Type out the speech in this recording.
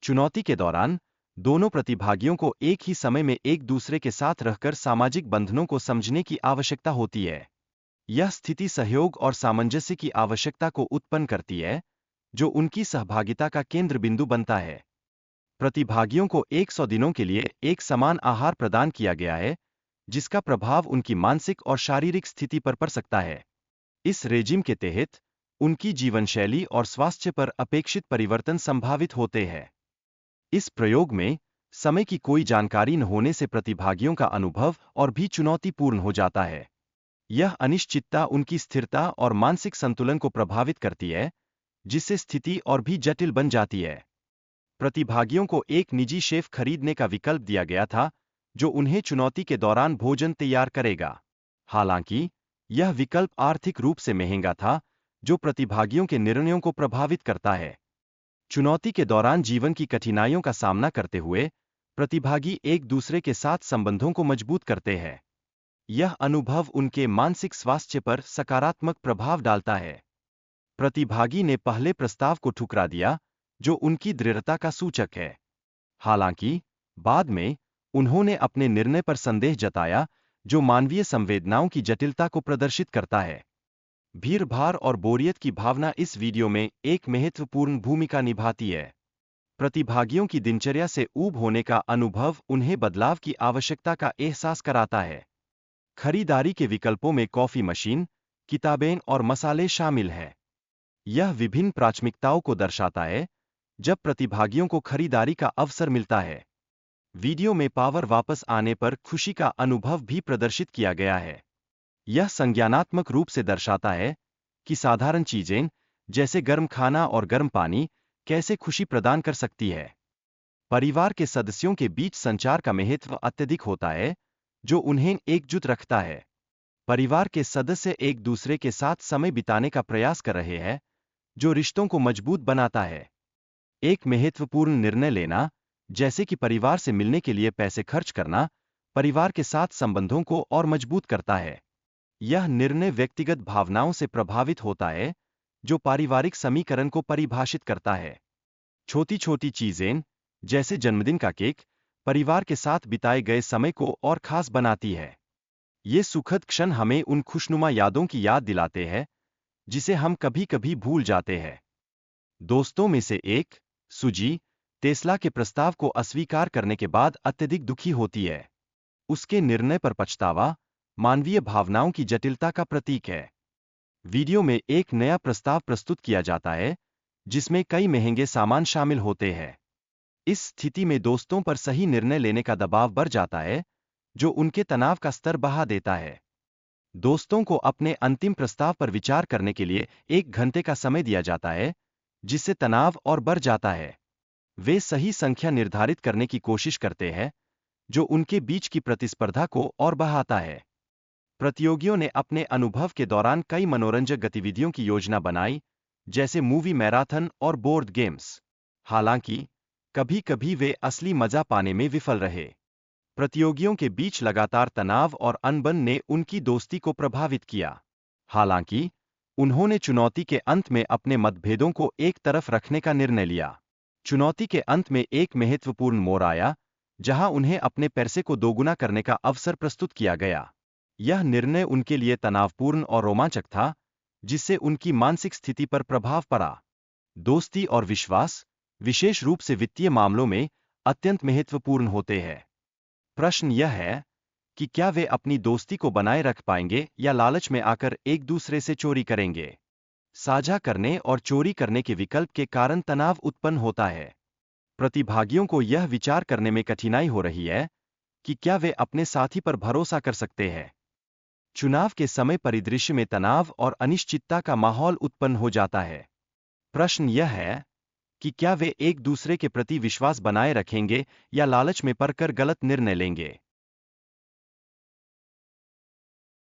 चुनौती के दौरान दोनों प्रतिभागियों को एक ही समय में एक दूसरे के साथ रहकर सामाजिक बंधनों को समझने की आवश्यकता होती है। यह स्थिति सहयोग और सामंजस्य की आवश्यकता को उत्पन्न करती है, जो उनकी सहभागिता का केंद्र बिंदु बनता है। प्रतिभागियों को 100 दिनों के लिए एक समान आहार प्रदान किया गया है, जिसका प्रभाव उनकी मानसिक और शारीरिक स्थिति पर पड़ सकता है। इस रेजिम के तहत उनकी जीवनशैली और स्वास्थ्य पर अपेक्षित परिवर्तन संभावित होते हैं। इस प्रयोग में समय की कोई जानकारी न होने से प्रतिभागियों का अनुभव और भी चुनौतीपूर्ण हो जाता है। यह अनिश्चितता उनकी स्थिरता और मानसिक संतुलन को प्रभावित करती है, जिससे स्थिति और भी जटिल बन जाती है। प्रतिभागियों को एक निजी शेफ खरीदने का विकल्प दिया गया था, जो उन्हें चुनौती के दौरान भोजन तैयार करेगा। हालांकि, यह विकल्प आर्थिक रूप से महंगा था, जो प्रतिभागियों के निर्णयों को प्रभावित करता है। चुनौती के दौरान जीवन की कठिनाइयों का सामना करते हुए, प्रतिभागी एक दूसरे के साथ संबंधों को मजबूत करते हैं। यह अनुभव उनके मानसिक स्वास्थ्य पर सकारात्मक प्रभाव डालता है। प्रतिभागी ने पहले प्रस्ताव को ठुकरा दिया, जो उनकी दृढ़ता का सूचक है। हालांकि, बाद में, उन्होंने अपने निर्णय पर संदेह जताया, जो मानवीय संवेदनाओं की जटिलता को प्रदर्शित करता है। भीड़-भाड़ और बोरियत की भावना इस वीडियो में एक महत्वपूर्ण भूमिका निभाती है। प्रतिभागियों की दिनचर्या से ऊब होने का अनुभव उन्हें बदलाव की आवश्यकता का एहसास कराता है। खरीदारी के विकल्पों में कॉफी मशीन, किताबें और मसाले शामिल हैं। यह विभिन्न प्राथमिकताओं को दर्शाता है, जब प्रतिभागियों को खरीदारी का अवसर मिलता है। वीडियो में पावर वापस आने पर खुशी का अनुभव भी प्रदर्शित किया गया है। यह संज्ञानात्मक रूप से दर्शाता है कि साधारण चीजें, जैसे गर्म खाना और गर्म पानी, कैसे खुशी प्रदान कर सकती है। परिवार के सदस्यों के बीच संचार का महत्व अत्यधिक होता है, जो उन्हें एकजुट रखता है। परिवार के सदस्य एक दूसरे के साथ समय बिताने का प्रयास कर रहे हैं, जो रिश्तों को मजबूत बनाता है। एक महत्वपूर्ण निर्णय लेना, जैसे कि परिवार से मिलने के लिए पैसे खर्च करना, परिवार के साथ संबंधों को और मजबूत करता है। यह निर्णय व्यक्तिगत भावनाओं से प्रभावित होता है, जो पारिवारिक समीकरण को परिभाषित करता है। छोटी-छोटी चीजें, जैसे जन्मदिन का केक, परिवार के साथ बिताए गए समय को और खास बनाती है। ये सुखद क्षण हमें उन खुशनुमा यादों की याद दिलाते हैं, जिसे हम कभी-कभी भूल जाते हैं। दोस्तों में से एक, सुजी, टेस्ला के प्रस्ताव को अस्वीकार करने के बाद अत्यधिक दुखी होती है। उसके निर्णय पर पछतावा, मानवीय भावनाओं की जटिलता का प्रतीक है। वीडियो में एक नया प्रस्ताव प्रस्तुत किया जाता है, जिसमें कई महंगे सामान शामिल होते हैं। इस स्थिति में दोस्तों पर सही निर्णय लेने का दबाव बढ़ जाता है, जो उनके तनाव का स्तर बढ़ा देता है। दोस्तों को अपने अंतिम प्रस्ताव पर विचार करने के लिए 1 घंटे का समय दिया जाता है, जिससे तनाव और बढ़ जाता है। वे सही संख्या निर्धारित करने की कोशिश करते हैं, जो उनके बीच की प्रतिस्पर्धा को और बढ़ाता है। प्रतियोगियों ने अपने अनुभव के दौरान कई मनोरंजक गतिविधियों की योजना बनाई, जैसे मूवी मैराथन और बोर्ड गेम्स। हालांकि, कभी-कभी वे असली मजा पाने में विफल रहे। प्रतियोगियों के बीच लगातार तनाव और अनबन ने उनकी दोस्ती को प्रभावित किया। हालांकि, उन्होंने चुनौती के अंत में अपने मतभेदों को एक तरफ रखने का निर्णय लिया। चुनौती के अंत में एक महत्वपूर्ण मोड़ आया, जहां उन्हें अपने पैसे को दोगुना करने का अवसर प्रस्तुत किया गया। यह निर्णय उनके लिए तनावपूर्ण और रोमांचक था, जिससे उनकी मानसिक स्थिति पर प्रभाव पड़ा। दोस्ती और विश्वास, विशेष रूप से वित्तीय मामलों में, अत्यंत महत्वपूर्ण होते हैं। प्रश्न यह है कि क्या वे अपनी दोस्ती को बनाए रख पाएंगे या लालच में आकर एक दूसरे से चोरी करेंगे। साझा करने और चोरी करने के विकल्प के कारण तनाव उत्पन्न होता है। प्रतिभागियों को यह विचार करने में कठिनाई हो रही है कि क्या वे अपने साथी पर भरोसा कर सकते हैं। चुनाव के समय परिदृश्य में तनाव और अनिश्चितता का माहौल उत्पन्न हो जाता है। प्रश्न यह है कि क्या वे एक दूसरे के प्रति विश्वास बनाए रखेंगे या लालच में पड़कर गलत निर्णय लेंगे।